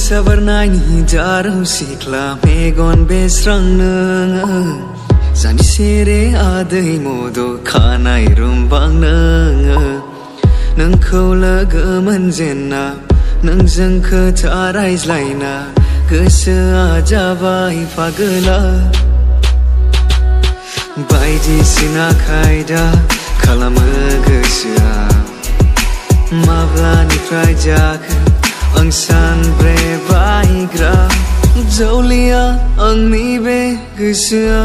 sabarnai jarum sikla megon besrang nang Zani sere adai modo khanai rumbang nang Nang kau laga manjena Nang jang khata raizlaina Gosoa jabai pagela Baidi sinakhayda khalamo gosoa Mablaniफ्राय जाखो आं सानब्रेबायग्रा जौलिया आंनि बे गोसोआ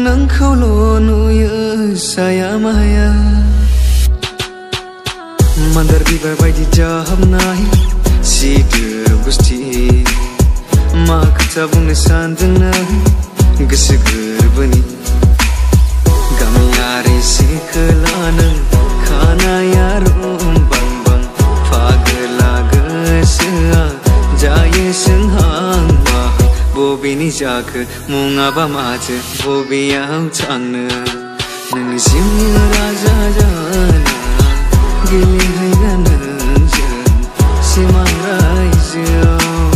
नोंखौल' नुयो साया माया मान्दार बिबार बायदि जाहाबनाय सिदोब गुस्थि मा खोथा बुंनो सानदों नों गोसो गोरबोनि गामियारि सिखोला नों खानाया रुमबां बां फागोला गोसोआ जायो सोंहां माहां बबेनि जाखो मुङाबा माथो बबेयाव थांनो नोंनि जिउनि राजा जाना गेलेहैगोन नोंजों सिमां रायजोआव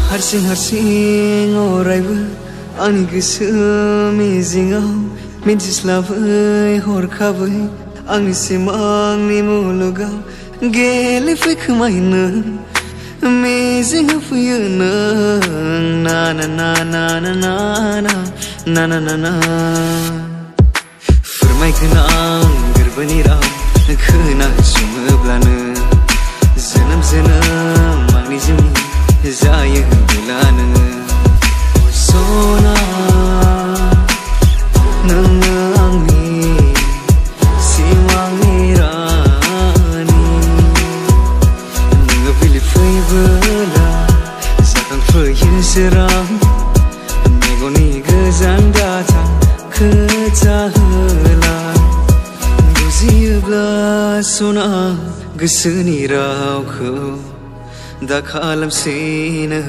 हारसिं हारसिं अरायबो आंनि गोसो मिजिङाव मिन्थिस्लाबै हरखाबै आंनि सिमांनि मुलुगाव गेलेफैखोमायो नों मिजिं होफैयो नों ना ना ना ना ना ना ना ना ना ना फोरमायगोन आं गोरबोनि राव खोनासङोब्लानो जोनोम जोनोम आंनि जिउनि जायो होनबोला नोङो सना नोङो आंनि सिमांनि रानि नोङो बिलिफैबोला जाखांफैयो सोरां मेगननि गोजान दाथा खोथा होला बुजियोब्ला सना गोसोनि रावखौ दा खालामसैनो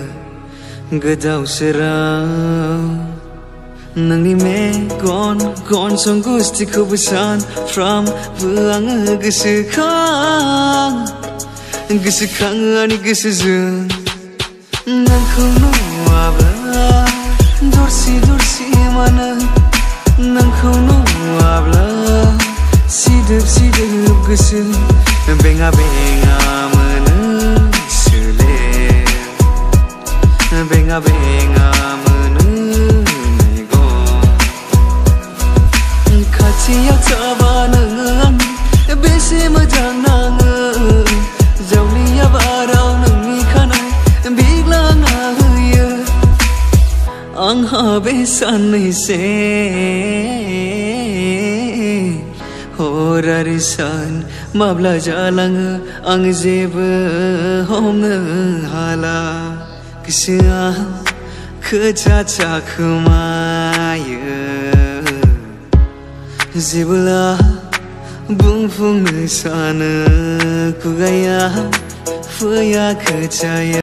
गोदाव सोराव नोंनि मेगन गन्थं गुस्थिखौबो सानफ्रामबो आङो गोसोखाङो आंनि गोसोजों नोंखौ नुवाब्ला दरसि दरसि मानो नोंखौ नुवाब्ला सिदोब सिदोब गोसो बेङा बेङा मोनो बेङा बेङा मोनो मेगन खाथियाव थाबा नोङो आंनि बेसे मोजां नाङो जावलिया बाराव नोंनि खानाय बिग्लांना होयो आंहा बे साननैसे हर आरो सान माब्ला जालाङो आं जेबो हमनो हाला गोसोआ खोथा थाखोमायो जेब्ला बुंफुंनो सानो खुगाया फैया खोथाया